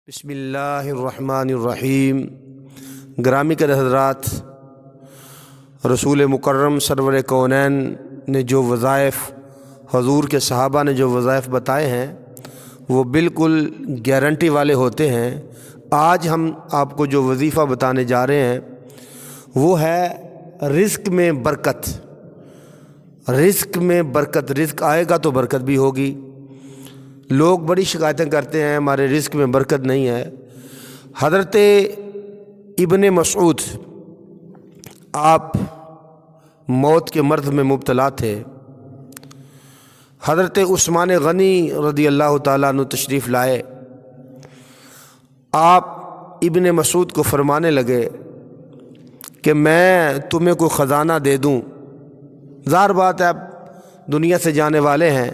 بسم اللہ الرحمن الرحیم۔ گرامی قدر حضرات، رسول مکرم سرور کونین نے جو وظائف، حضور کے صحابہ نے جو وظائف بتائے ہیں وہ بالکل گارنٹی والے ہوتے ہیں۔ آج ہم آپ کو جو وظیفہ بتانے جا رہے ہیں وہ ہے رزق میں برکت۔ رزق میں برکت، رزق آئے گا تو برکت بھی ہوگی۔ لوگ بڑی شکایتیں کرتے ہیں ہمارے رزق میں برکت نہیں ہے۔ حضرت ابن مسعود آپ موت کے مرض میں مبتلا تھے۔ حضرت عثمان غنی رضی اللہ تعالیٰ عنہ تشریف لائے۔ آپ ابن مسعود کو فرمانے لگے کہ میں تمہیں کوئی خزانہ دے دوں۔ ظاہر بات ہے آپ دنیا سے جانے والے ہیں،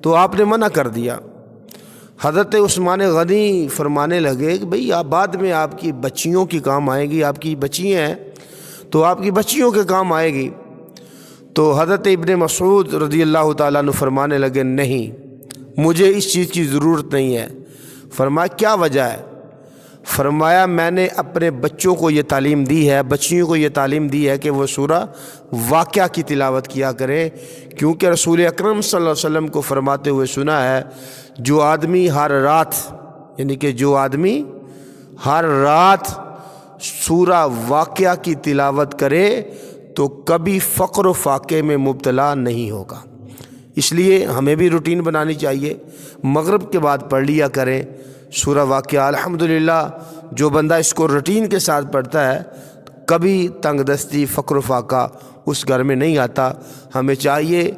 تو آپ نے منع کر دیا۔ حضرت عثمان غنی فرمانے لگے کہ بھئی آپ بعد میں آپ کی بچیوں کی کام آئے گی، آپ کی بچیاں ہیں تو آپ کی بچیوں کے کام آئے گی۔ تو حضرت ابن مسعود رضی اللہ تعالیٰ عنہ فرمانے لگے نہیں، مجھے اس چیز کی ضرورت نہیں ہے۔ فرمایا کیا وجہ ہے؟ فرمایا میں نے اپنے بچوں کو یہ تعلیم دی ہے، بچیوں کو یہ تعلیم دی ہے کہ وہ سورہ واقعہ کی تلاوت کیا کریں، کیونکہ رسول اکرم صلی اللہ علیہ وسلم کو فرماتے ہوئے سنا ہے جو آدمی ہر رات، یعنی کہ جو آدمی ہر رات سورہ واقعہ کی تلاوت کرے تو کبھی فقر و فاقے میں مبتلا نہیں ہوگا۔ اس لیے ہمیں بھی روٹین بنانی چاہیے، مغرب کے بعد پڑھ لیا کریں سورہ واقعہ۔ الحمدللہ جو بندہ اس کو روٹین کے ساتھ پڑھتا ہے کبھی تنگ دستی، فقر و فاقہ اس گھر میں نہیں آتا۔ ہمیں چاہیے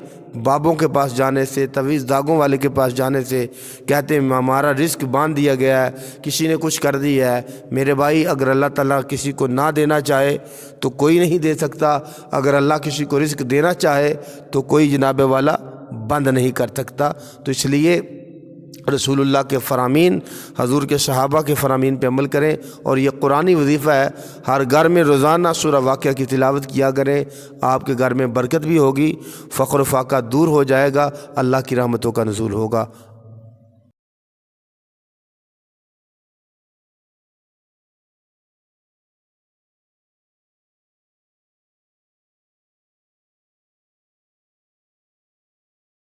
بابوں کے پاس جانے سے، تویز داغوں والے کے پاس جانے سے، کہتے ہیں ہمارا رزق باندھ دیا گیا ہے، کسی نے کچھ کر دیا ہے۔ میرے بھائی اگر اللہ تعالیٰ کسی کو نہ دینا چاہے تو کوئی نہیں دے سکتا، اگر اللہ کسی کو رزق دینا چاہے تو کوئی جناب والا بند نہیں کر سکتا۔ تو اس لیے رسول اللہ کے فرامین، حضور کے صحابہ کے فرامین پہ عمل کریں، اور یہ قرآنی وظیفہ ہے، ہر گھر میں روزانہ سورہ واقعہ کی تلاوت کیا کریں۔ آپ کے گھر میں برکت بھی ہوگی، فقر و فاقہ دور ہو جائے گا، اللہ کی رحمتوں کا نزول ہوگا۔